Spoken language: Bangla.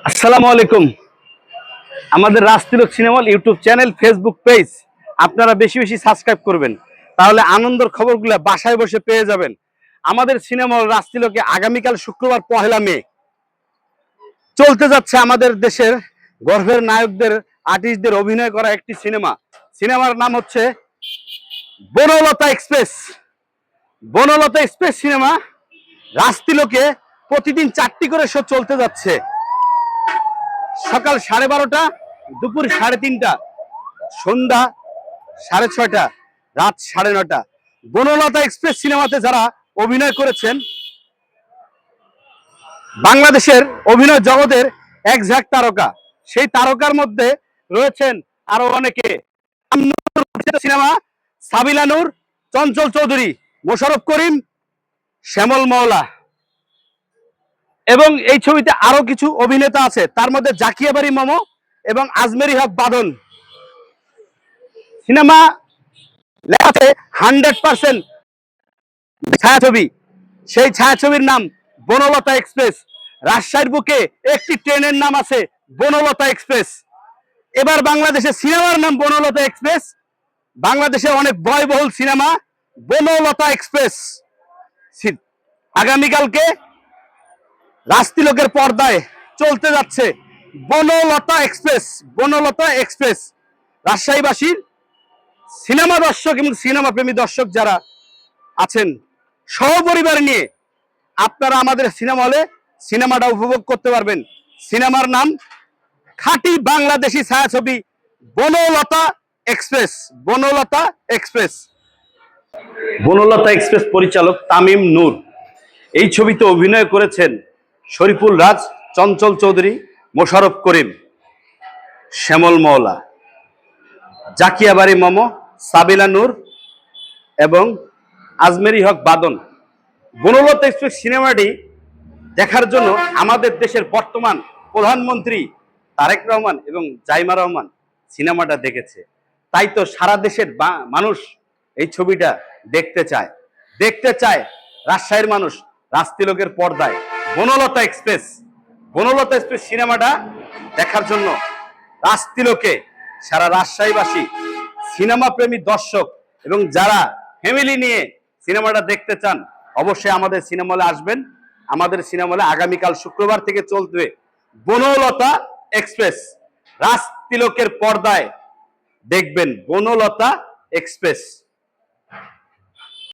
আসসালামু আলাইকুম। আমাদের Rajtilak cinema hall YouTube channel, Facebook page আপনারা বেশি বেশি সাবস্ক্রাইব করবেন, তাহলে আনন্দের খবরগুলো বাসায় বসে পেয়ে যাবেন। আমাদের সিনেমা হল রাজতিলকে আগামীকাল শুক্রবার 1 মে চলতে যাচ্ছে আমাদের দেশের গর্বের নায়কদের, আর্টিস্টদের অভিনয় করা একটি সিনেমা। সিনেমার নাম হচ্ছে Banalata express. Banalata express cinema রাজতিলকে প্রতিদিন 4টি করে শো চলতে যাচ্ছে। সকাল 12:30, দুপুর 3:30, সন্ধ্যা 6:30, রাত 9:30। বনলতা এক্সপ্রেস সিনেমাতে যারা অভিনয় করেছেন, বাংলাদেশের অভিনয় জগতের এক ঝাঁক তারকা, সেই তারকার মধ্যে রয়েছেন আরো অনেকে। সিনেমা সাবিলা নূর, চঞ্চল চৌধুরী, মোশাররফ করিম, শ্যামল মওলা এবং এই ছবিতে আরো কিছু অভিনেতা আছে, তার মধ্যে জাকিয়া বাড়ি মামু এবং আজমেরি হক বাদন। সিনেমা লেখা আছে 100% ছায়াছবি, সেই ছায়াছবির নাম বনলতা এক্সপ্রেস। রাজশাহীর বুকে একটি ট্রেনের নাম আছে বনলতা এক্সপ্রেস। এবার বাংলাদেশে সিনেমার নাম বনলতা এক্সপ্রেস। বাংলাদেশে অনেক ব্যয়বহুল সিনেমা বনলতা এক্সপ্রেস আগামীকালকে রাজতিলকের পর্দায় চলতে যাচ্ছে বনলতা এক্সপ্রেস। বনলতা এক্সপ্রেস রাজশাহীবাসীর সিনেমা দর্শক এবং সিনেমা প্রেমী দর্শক যারা আছেন, সহপরিবার নিয়ে আপনারা আমাদের সিনেমা হলে সিনেমাটা উপভোগ করতে পারবেন। সিনেমার নাম খাঁটি বাংলাদেশি ছায়াছবি Banalata express. Banalata express. Banalata express পরিচালক তামিম নূর। এই ছবিতে অভিনয় করেছেন শরীফুল রাজ, চঞ্চল চৌধুরী, মোশাররফ করিম, শ্যামল মওলা, জাকিয়া বাড়ি মামু, সাবিলা নূর এবং আজমেরি হক বাদন। বনলতা এক্সপ্রেস সিনেমাটি দেখার জন্য আমাদের দেশের বর্তমান প্রধানমন্ত্রী তারেক রহমান এবং জাইমা রহমান সিনেমাটা দেখেছে। তাই তো সারা দেশের মানুষ এই ছবিটা দেখতে চায় রাজশাহীর মানুষ রাজতিলকের পর্দায় বনলতা এক্সপ্রেস। বনলতা এক্সপ্রেস সিনেমাটা দেখার জন্য রাজতিলকে সারা রাজশাহীবাসী, সিনেমা প্রেমী দর্শক এবং যারা ফ্যামিলি নিয়ে সিনেমাটা দেখতে চান, অবশ্যই আমাদের সিনেমা হলে আসবেন। আমাদের সিনেমা হলে আগামীকাল শুক্রবার থেকে চলবে বনলতা এক্সপ্রেস। রাজতিলকের পর্দায় দেখবেন বনলতা এক্সপ্রেস।